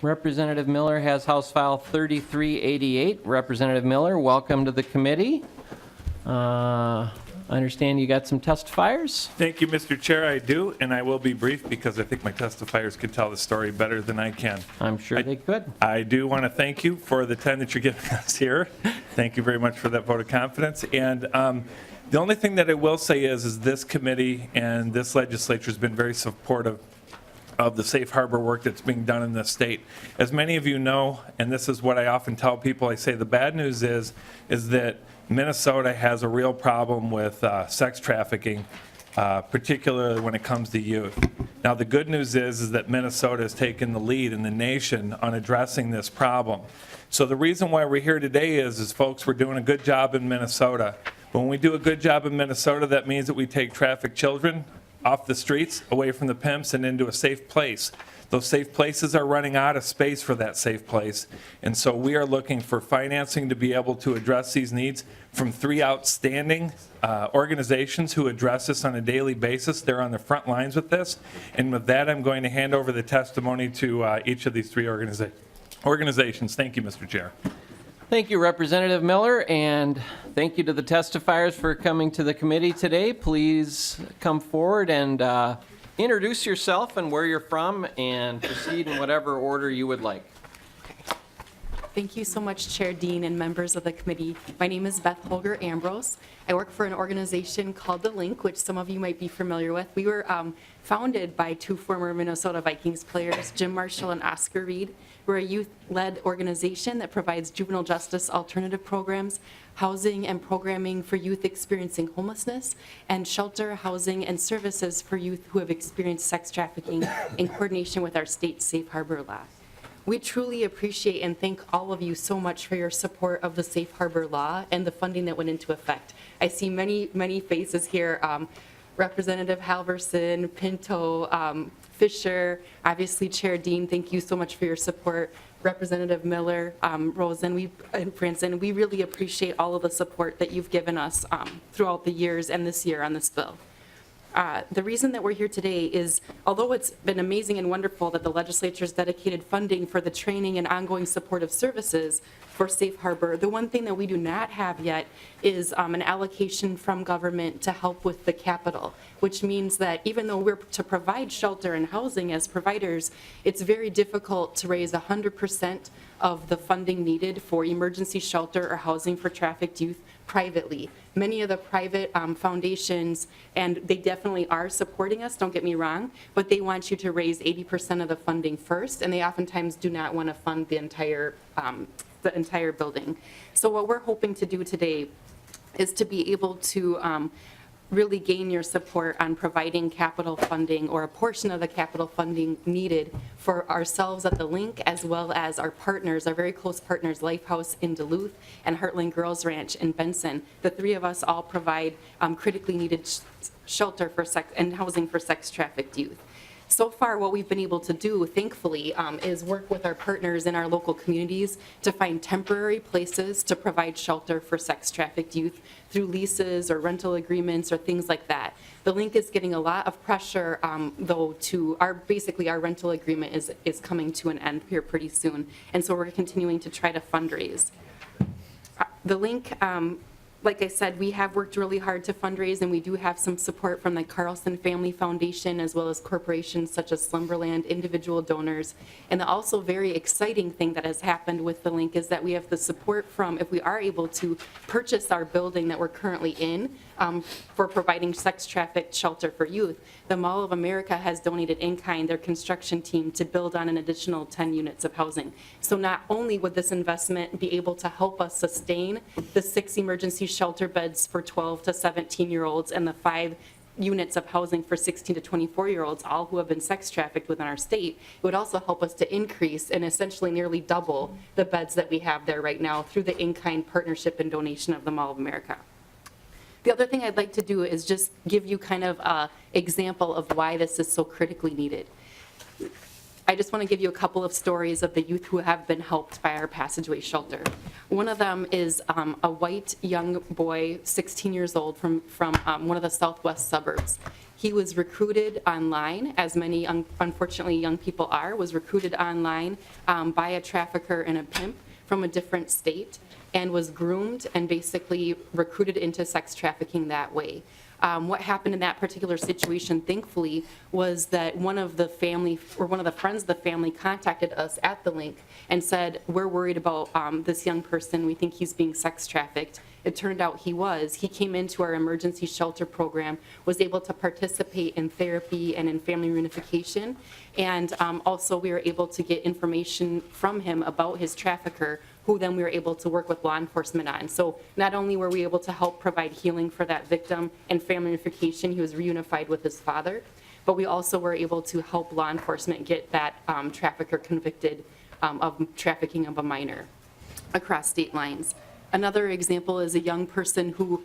Representative Miller has House File 3388. Representative Miller, welcome to the committee. I understand you got some testifiers. Thank you, Mr. Chair. I do, and I will be brief because I think my testifiers can tell the story better than I can. I'm sure they could. I do want to thank you for the time that you're giving us here. Thank you very much for that vote of confidence. And the only thing that I will say is this committee and this legislature has been very supportive of the safe harbor work that's being done in this state. As many of you know, and this is what I often tell people, I say the bad news is that Minnesota has a real problem with sex trafficking, particularly when it comes to youth. Now, the good news is that Minnesota has taken the lead in the nation on addressing this problem. So the reason why we're here today is folks, we're doing a good job in Minnesota. When we do a good job in Minnesota, that means that we take trafficked children off the streets, away from the pimps, and into a safe place. Those safe places are running out of space for that safe place. And so we are looking for financing to be able to address these needs from 3 outstanding organizations who address this on a daily basis. They're on the front lines with this. And with that, I'm going to hand over the testimony to each of these 3 organizations. Thank you, Mr. Chair. Thank you, Representative Miller, and thank you to the testifiers for coming to the committee today. Please come forward and introduce yourself and where you're from, and proceed in whatever order you would like. Thank you so much, Chair Dean and members of the committee. My name is Beth Holger-Ambrose. I work for an organization called The Link, which some of you might be familiar with. We were founded by 2 former Minnesota Vikings players, Jim Marshall and Oscar Reed. We're a youth-led organization that provides juvenile justice alternative programs, housing and programming for youth experiencing homelessness, and shelter, housing, and services for youth who have experienced sex trafficking in coordination with our state safe harbor law. We truly appreciate and thank all of you so much for your support of the safe harbor law and the funding that went into effect. I see many faces here. Representative Halverson, Pinto, Fisher, obviously Chair Dean, thank you so much for your support. Representative Miller, Rosen, and Franson, we really appreciate all of the support that you've given us throughout the years and this year on this bill. The reason that we're here today is, although it's been amazing and wonderful that the legislature's dedicated funding for the training and ongoing supportive services for Safe Harbor, the one thing that we do not have yet is an allocation from government to help with the capital, which means that even though we're to provide shelter and housing as providers, it's very difficult to raise 100% of the funding needed for emergency shelter or housing for trafficked youth privately. Many of the private foundations, and they definitely are supporting us, don't get me wrong, but they want you to raise 80% of the funding first, and they oftentimes do not want to fund the entire building. So what we're hoping to do today is to be able to really gain your support on providing capital funding or a portion of the capital funding needed for ourselves at the Link, as well as our partners, our very close partners, Lifehouse in Duluth and Heartland Girls Ranch in Benson. The 3 of us all provide critically needed shelter for sex and housing for sex trafficked youth. So far, what we've been able to do, thankfully, is work with our partners in our local communities to find temporary places to provide shelter for sex trafficked youth through leases or rental agreements or things like that. The Link is getting a lot of pressure, though, to basically our rental agreement is coming to an end here pretty soon, and so we're continuing to try to fundraise. The Link, like I said, we have worked really hard to fundraise, and we do have some support from the Carlson Family Foundation, as well as corporations such as Slumberland, individual donors. And the also very exciting thing that has happened with the Link is that we have the support from, if we are able to purchase our building that we're currently in for providing sex trafficked shelter for youth, the Mall of America has donated in kind their construction team to build on an additional 10 units of housing. So not only would this investment be able to help us sustain the 6 emergency shelter beds for 12 to 17-year-olds and the 5 units of housing for 16 to 24-year-olds, all who have been sex trafficked within our state, it would also help us to increase and essentially nearly double the beds that we have there right now through the in-kind partnership and donation of the Mall of America. The other thing I'd like to do is just give you kind of an example of why this is so critically needed. I just want to give you a couple of stories of the youth who have been helped by our passageway shelter. One of them is a white young boy, 16 years old, from one of the southwest suburbs. He was recruited online, as many unfortunately young people are, was recruited online by a trafficker and a pimp from a different state, and was groomed and basically recruited into sex trafficking that way. What happened in that particular situation, thankfully, was that one of the friends of the family contacted us at the link and said, we're worried about this young person. We think he's being sex trafficked. It turned out he was. He came into our emergency shelter program, was able to participate in therapy and in family reunification. And also we were able to get information from him about his trafficker, who then we were able to work with law enforcement on. So not only were we able to help provide healing for that victim and family reunification, he was reunified with his father, but we also were able to help law enforcement get that trafficker convicted of trafficking of a minor across state lines. Another example is a young person who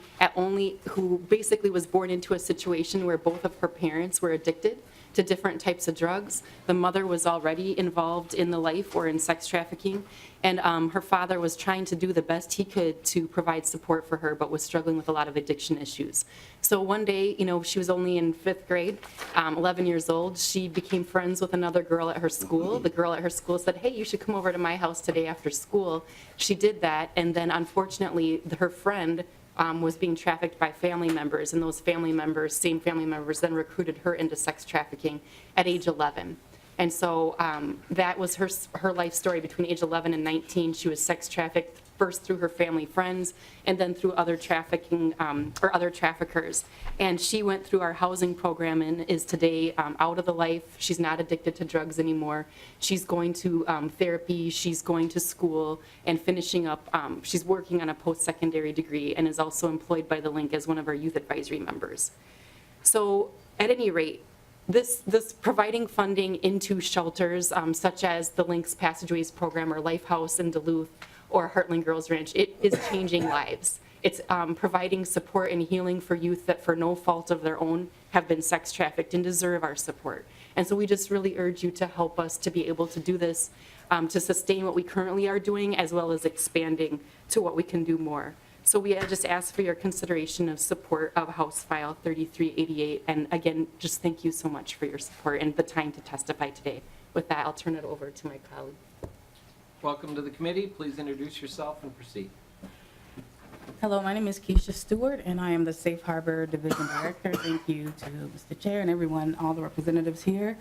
basically was born into a situation where both of her parents were addicted to different types of drugs. The mother was already involved in the life or in sex trafficking, and her father was trying to do the best he could to provide support for her, but was struggling with a lot of addiction issues. So one day, she was only in 5th grade, 11 years old. She became friends with another girl at her school. The girl at her school said, hey, you should come over to my house today after school. She did that, and then unfortunately, her friend was being trafficked by family members, and those same family members then recruited her into sex trafficking at age 11. And so that was her life story. Between age 11 and 19, she was sex trafficked first through her family friends and then through other trafficking or other traffickers. And she went through our housing program and is today out of the life. She's not addicted to drugs anymore. She's going to therapy, she's going to school, and finishing up, she's working on a post-secondary degree and is also employed by the Link as one of our youth advisory members. So at any rate, this providing funding into shelters such as the Link's Passageways program or Lifehouse in Duluth or Heartland Girls Ranch, it is changing lives. It's providing support and healing for youth that for no fault of their own have been sex trafficked and deserve our support. And so we just really urge you to help us to be able to do this, to sustain what we currently are doing as well as expanding to what we can do more. So we just ask for your consideration of support of House File 3388. And again, just thank you so much for your support and the time to testify today. With that, I'll turn it over to my colleague. Welcome to the committee. Please introduce yourself and proceed. Hello, my name is Keisha Stewart, and I am the Safe Harbor Division Director. Thank you to Mr. Chair and everyone, all the representatives here.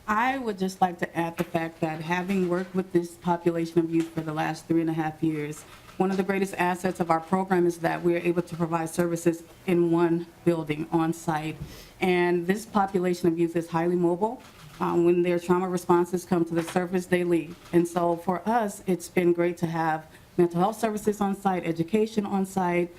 I would just like to add the fact that having worked with this population of youth for the last 3.5 years, one of the greatest assets of our program is that we're able to provide services in one building on site. And this population of youth is highly mobile. When their trauma responses come to the surface, they leave. And so for us, it's been great to have mental health services on site, education on site,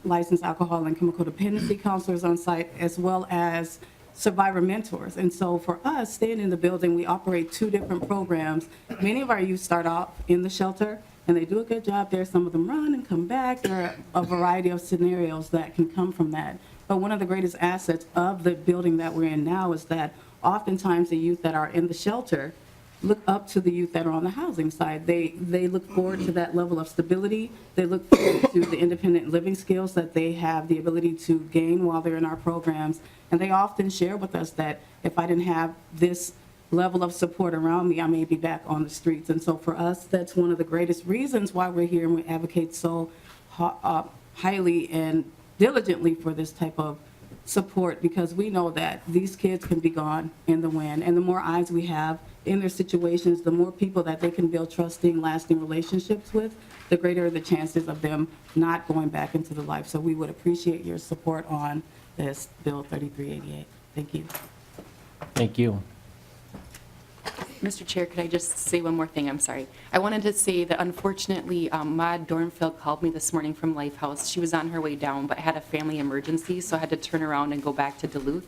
licensed alcohol and chemical dependency counselors on site, as well as survivor mentors. And so for us, staying in the building, we operate 2 different programs. Many of our youth start off in the shelter, and they do a good job there. Some of them run and come back. There are a variety of scenarios that can come from that. But one of the greatest assets of the building that we're in now is that oftentimes the youth that are in the shelter look up to the youth that are on the housing side. They look forward to that level of stability. They look forward to the independent living skills that they have the ability to gain while they're in our programs. And they often share with us that if I didn't have this level of support around me, I may be back on the streets. And so for us, that's one of the greatest reasons why we're here and we advocate so highly and diligently for this type of support, because we know that these kids can be gone in the wind. And the more eyes we have in their situations, the more people that they can build trusting, lasting relationships with, the greater the chances of them not going back into the life. So we would appreciate your support on this Bill 3388. Thank you. Thank you. Mr. Chair, could I just say one more thing? I'm sorry. I wanted to say that unfortunately, Maud Dornfield called me this morning from Lifehouse. She was on her way down, but had a family emergency, so had to turn around and go back to Duluth.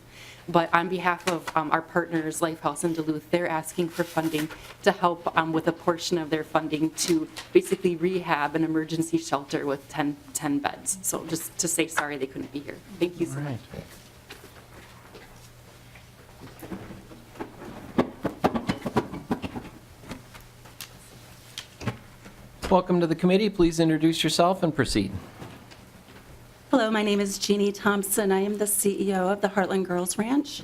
But on behalf of our partners, Lifehouse in Duluth, they're asking for funding to help with a portion of their funding to basically rehab an emergency shelter with 10 beds. So just to say sorry they couldn't be here. Thank you so much. Welcome to the committee. Please introduce yourself and proceed. Hello, my name is Jeannie Thompson. I am the CEO of the Heartland Girls Ranch.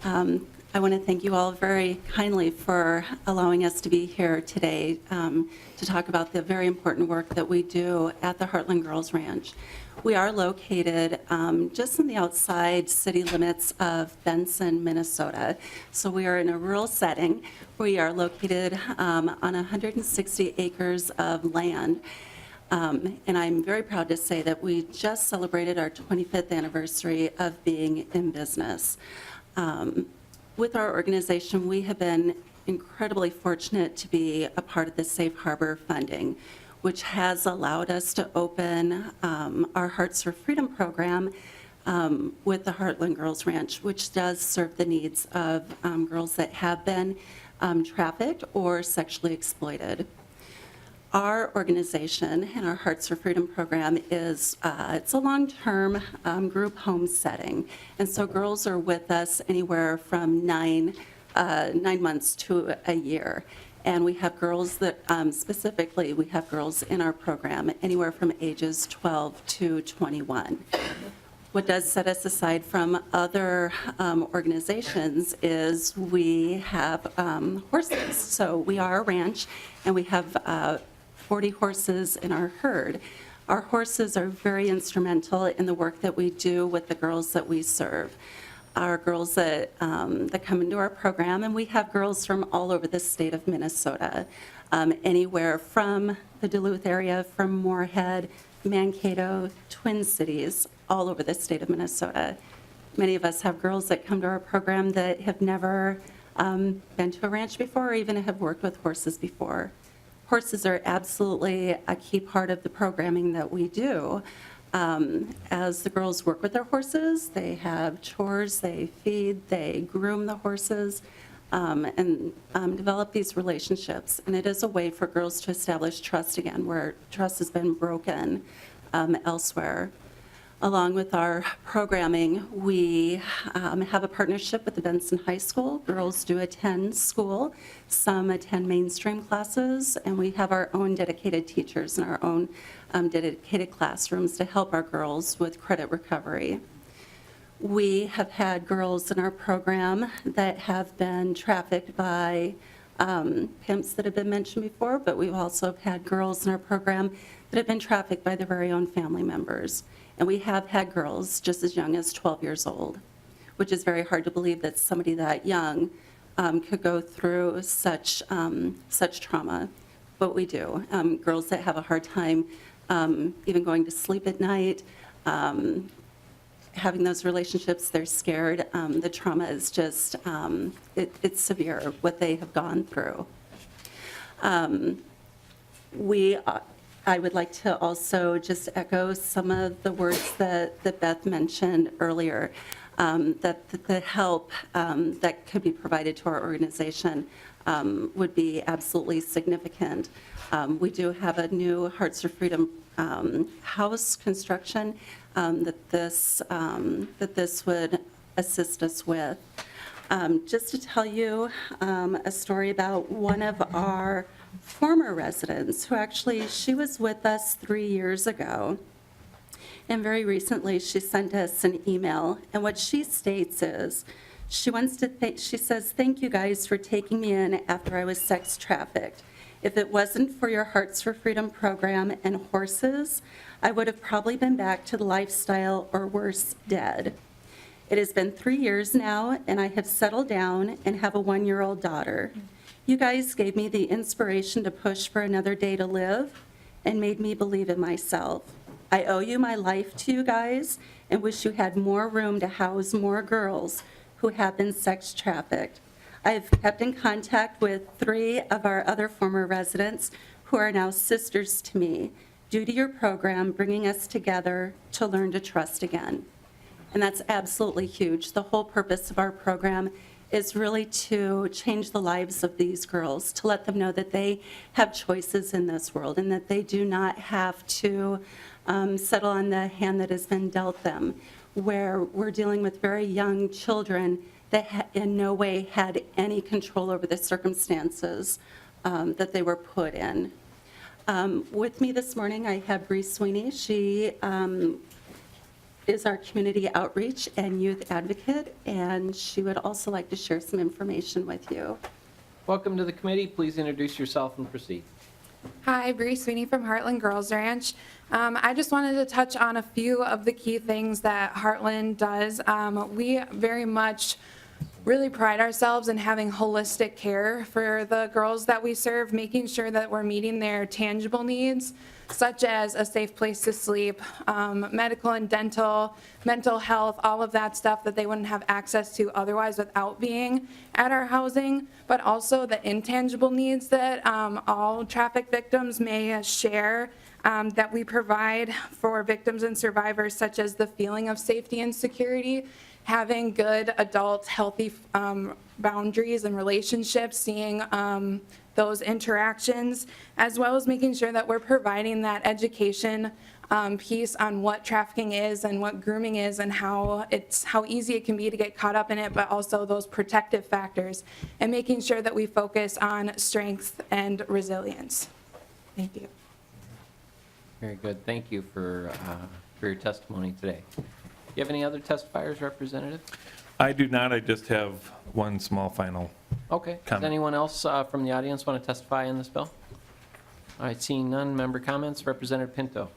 I want to thank you all very kindly for allowing us to be here today to talk about the very important work that we do at the Heartland Girls Ranch. We are located just in the outside city limits of Benson, Minnesota. So we are in a rural setting. We are located on 160 acres of land. And I'm very proud to say that we just celebrated our 25th anniversary of being in business. With our organization, we have been incredibly fortunate to be a part of the Safe Harbor funding, which has allowed us to open our Hearts for Freedom program with the Heartland Girls Ranch, which does serve the needs of girls that have been trafficked or sexually exploited. Our organization and our Hearts for Freedom program is it's a long-term group home setting, and so girls are with us anywhere from 9 months to a year. And we have girls that specifically we have girls in our program anywhere from ages 12 to 21. What does set us aside from other organizations is we have horses. So we are a ranch, and we have 40 horses in our herd. Our horses are very instrumental in the work that we do with the girls that we serve. Our girls that come into our program, and we have girls from all over the state of Minnesota, anywhere from the Duluth area, from Moorhead, Mankato, Twin Cities, all over the state of Minnesota. Many of us have girls that come to our program that have never been to a ranch before or even have worked with horses before. Horses are absolutely a key part of the programming that we do. As the girls work with their horses, they have chores, they feed, they groom the horses, and develop these relationships. And it is a way for girls to establish trust again, where trust has been broken elsewhere. Along with our programming, we have a partnership with the Benson High School. Girls do attend school. Some attend mainstream classes, and we have our own dedicated teachers and our own dedicated classrooms to help our girls with credit recovery. We have had girls in our program that have been trafficked by pimps that have been mentioned before, but we've also had girls in our program that have been trafficked by their very own family members. And we have had girls just as young as 12 years old, which is very hard to believe that somebody that young could go through such trauma. But we do. Girls that have a hard time even going to sleep at night, having those relationships, they're scared. The trauma is just, it's severe, what they have gone through. I would like to also just echo some of the words that Beth mentioned earlier, that the help that could be provided to our organization would be absolutely significant. We do have a new Hearts for Freedom house construction that this would assist us with. Just to tell you a story about one of our former residents who actually, she was with us 3 years ago. And very recently, she sent us an email. And what she states is, she says, "Thank you guys for taking me in after I was sex trafficked. If it wasn't for your Hearts for Freedom program and horses, I would have probably been back to the lifestyle or worse, dead. It has been 3 years now, and I have settled down and have a 1-year-old daughter. You guys gave me the inspiration to push for another day to live and made me believe in myself. I owe you my life to you guys and wish you had more room to house more girls who have been sex trafficked. I have kept in contact with 3 of our other former residents who are now sisters to me due to your program bringing us together to learn to trust again." And that's absolutely huge. The whole purpose of our program is really to change the lives of these girls, to let them know that they have choices in this world and that they do not have to settle on the hand that has been dealt them, where we're dealing with very young children that in no way had any control over the circumstances that they were put in. With me this morning, I have Brie Sweeney. She is our community outreach and youth advocate, and she would also like to share some information with you. Welcome to the committee. Please introduce yourself and proceed. Hi, Brie, Sweeney from Heartland Girls Ranch. I just wanted to touch on a few of the key things that Heartland does. We very much really pride ourselves in having holistic care for the girls that we serve, making sure that we're meeting their tangible needs, such as a safe place to sleep, medical and dental, mental health, all of that stuff that they wouldn't have access to otherwise without being at our housing, but also the intangible needs that all traffic victims may share, that we provide for victims and survivors, such as the feeling of safety and security, having good adult healthy boundaries and relationships, seeing those interactions, as well as making sure that we're providing that education piece on what trafficking is and what grooming is and how easy it can be to get caught up in it, but also those protective factors, and making sure that we focus on strength and resilience. Thank you. Very good. Thank you for your testimony today. Do you have any other testifiers, Representative? I do not. I just have one small final. Okay. Does Comment. anyone else from the audience want to testify in this bill? All right, seeing none, member comments. Representative Pinto.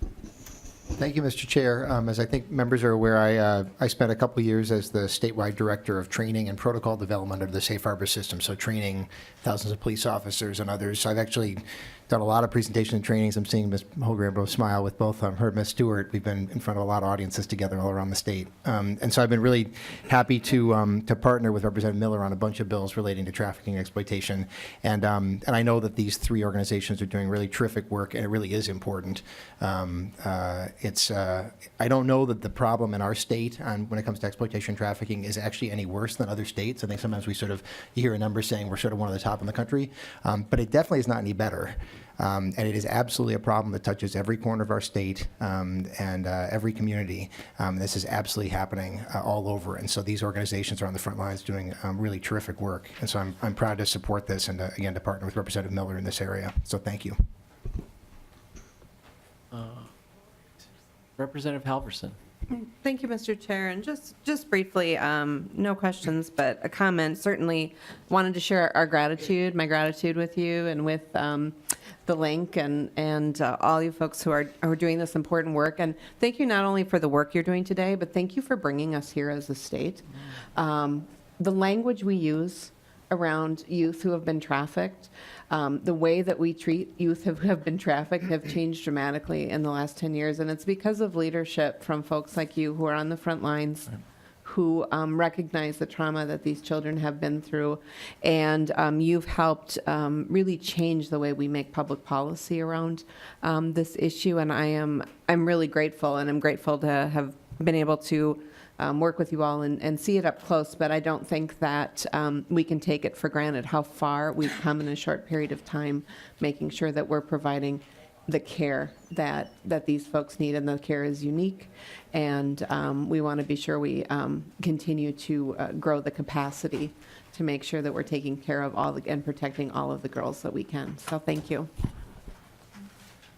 Thank you, Mr. Chair. As I think members are aware, I spent a couple years as the statewide director of training and protocol development under the Safe Harbor system, so training thousands of police officers and others. So I've actually done a lot of presentation and trainings. I'm seeing Ms. Holger-Ambrose smile with both her and Ms. Stewart. We've been in front of a lot of audiences together all around the state. And so I've been really happy to partner with Representative Miller on a bunch of bills relating to trafficking and exploitation. And I know that these three organizations are doing really terrific work, and it really is important. I don't know that the problem in our state when it comes to exploitation and trafficking is actually any worse than other states. I think sometimes you hear a number saying we're sort of one of the top in the country, but it definitely is not any better. And it is absolutely a problem that touches every corner of our state and every community. This is absolutely happening all over. And so these organizations are on the front lines doing really terrific work. And so I'm proud to support this and, again, to partner with Representative Miller in this area. So thank you. Representative Halverson. Thank you, Mr. Chair. And just briefly, no questions, but a comment. Certainly wanted to share my gratitude with you and with the link and all you folks who are doing this important work. And thank you not only for the work you're doing today, but thank you for bringing us here as a state. The language we use around youth who have been trafficked, the way that we treat youth who have been trafficked have changed dramatically in the last 10 years. And it's because of leadership from folks like you who are on the front lines, who recognize the trauma that these children have been through. And you've helped really change the way we make public policy around this issue. And I'm really grateful, and I'm grateful to have been able to work with you all and see it up close, but I don't think that we can take it for granted how far we've come in a short period of time, making sure that we're providing the care that these folks need, and the care is unique, and we want to be sure we continue to grow the capacity to make sure that we're taking care of and protecting all of the girls that we can. So thank you.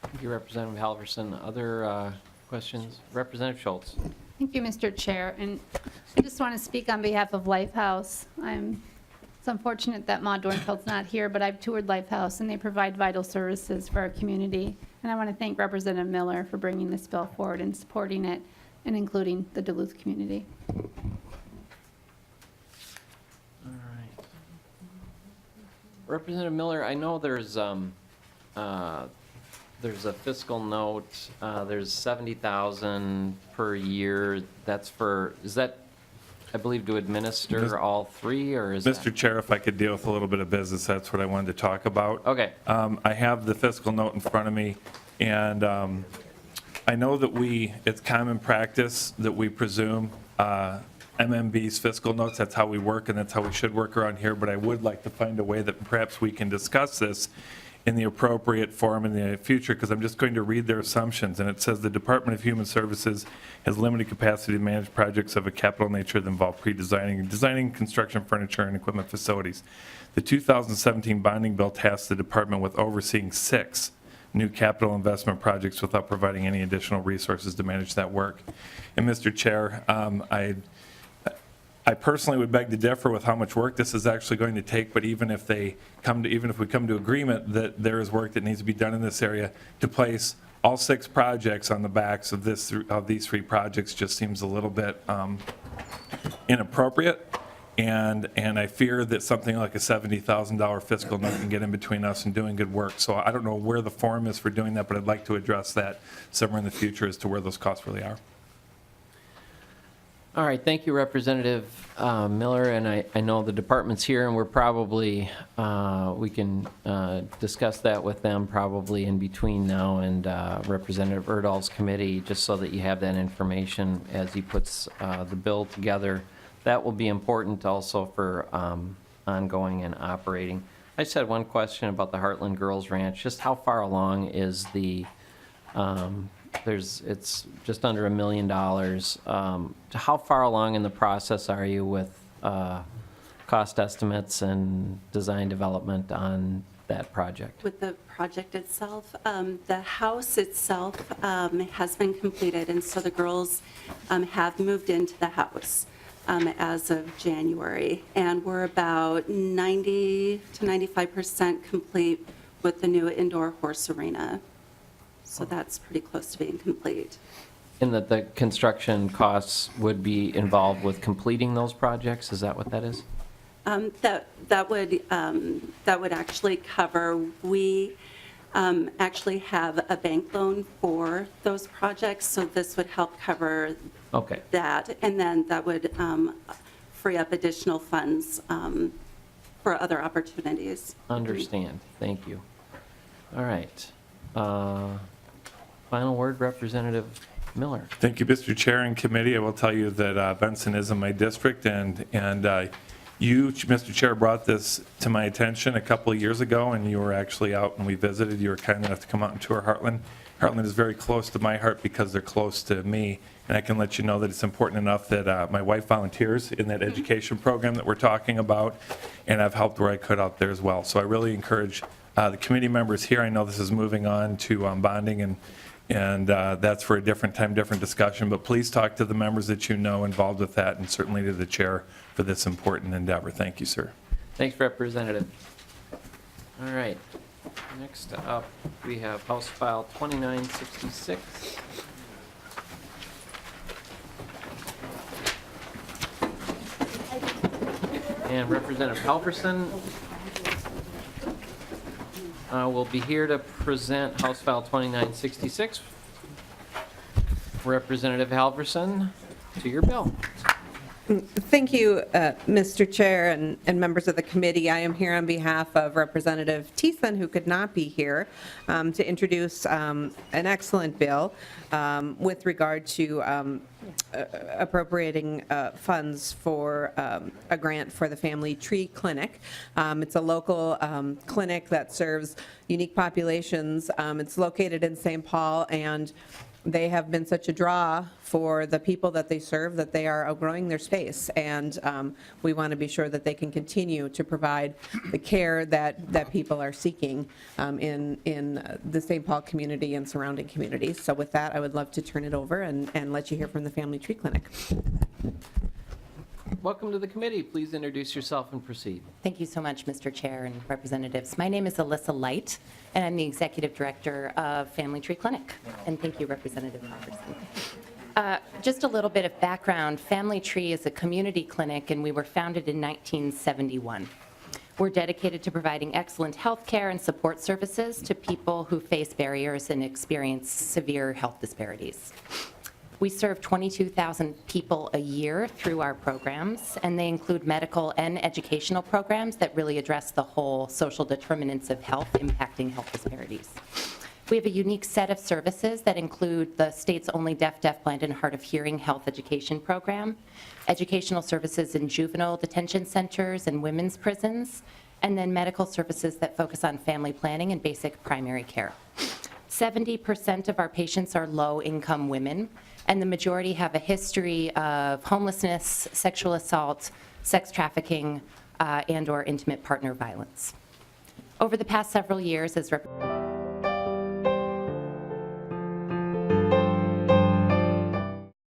Thank you, Representative Halverson. Other questions? Representative Schultz. Thank you, Mr. Chair. And I just want to speak on behalf of Lifehouse. It's unfortunate that Ma Dornfeld's not here, but I've toured Lifehouse, and they provide vital services for our community. And I want to thank Representative Miller for bringing this bill forward and supporting it, and including the Duluth community. All right. Representative Miller, I know there's a fiscal note, there's $70,000 per year. That's is that, I believe, to administer all three, or is Mr. Chair, if I could deal with a little bit of business, that's what I wanted to talk about. Okay. I have the fiscal note in front of me, and I know that it's common practice that we presume MMB's fiscal notes. That's how we work, and that's how we should work around here, but I would like to find a way that perhaps we can discuss this in the appropriate form in the future, because I'm just going to read their assumptions. And it says the Department of Human Services has limited capacity to manage projects of a capital nature that involve designing construction, furniture, and equipment facilities. The 2017 bonding bill tasked the department with overseeing 6 new capital investment projects without providing any additional resources to manage that work. And Mr. Chair, I personally would beg to differ with how much work this is actually going to take, but even if we come to agreement that there is work that needs to be done in this area, to place all 6 projects on the backs of these 3 projects just seems a little bit inappropriate. And I fear that something like a $70,000 fiscal note can get in between us and doing good work. So I don't know where the forum is for doing that, but I'd like to address that somewhere in the future as to where those costs really are. All right, thank you, Representative Miller, and I know the department's here, and we're probably, we can discuss that with them probably in between now and Representative Erdahl's committee, just so that you have that information as he puts the bill together. That will be important also for ongoing and operating. I just had one question about the Heartland Girls Ranch. Just how far along is the it's just under $1 million. How far along in the process are you with cost estimates and design development on that project? With the project itself, the house itself has been completed, and so the girls have moved into the house as of January, and we're about 90 to 95% complete with the new indoor horse arena. So that's pretty close to being complete. And that the construction costs would be involved with completing those projects? Is that what that is? That would actually cover, we actually have a bank loan for those projects, so this would help cover Okay. that, and then that would free up additional funds for other opportunities. Understand. Thank you. All right. Final word, Representative Miller. Thank you, Mr. Chair and committee. I will tell you that Benson is in my district, and you, Mr. Chair, brought this to my attention a couple of years ago, and you were actually out and we visited. You were kind enough to come out and tour Heartland. Heartland is very close to my heart because they're close to me, and I can let you know that it's important enough that my wife volunteers in that education program that we're talking about, and I've helped where I could out there as well. So I really encourage the committee members here. I know this is moving on to bonding, and that's for a different time, different discussion, but please talk to the members that you know involved with that, and certainly to the chair for this important endeavor. Thank you, sir. Thanks, Representative. All right. Next up, we have House File 2966. And Representative Halverson will be here to present House File 2966. Representative Halverson, to your bill. Thank you, Mr. Chair and members of the committee. I am here on behalf of Representative Thiessen, who could not be here, to introduce an excellent bill with regard to appropriating funds for a grant for the Family Tree Clinic. It's a local clinic that serves unique populations. It's located in St. Paul, and they have been such a draw for the people that they serve that they are outgrowing their space, and we want to be sure that they can continue to provide the care that people are seeking in the St. Paul community and surrounding communities. So with that, I would love to turn it over and let you hear from the Family Tree Clinic. Welcome to the committee. Please introduce yourself and proceed. Thank you so much, Mr. Chair and representatives. My name is Alissa Light, and I'm the Executive Director of Family Tree Clinic. And thank you, Representative Robertson. Just a little bit of background. Family Tree is a community clinic, and we were founded in 1971. We're dedicated to providing excellent health care and support services to people who face barriers and experience severe health disparities. We serve 22,000 people a year through our programs, and they include medical and educational programs that really address the whole social determinants of health impacting health disparities. We have a unique set of services that include the state's only deaf, blind, and hard of hearing health education program, educational services in juvenile detention centers and women's prisons, and then medical services that focus on family planning and basic primary care. 70% of our patients are low-income women, and the majority have a history of homelessness, sexual assault, sex trafficking, and/or intimate partner violence. Over the past several years, as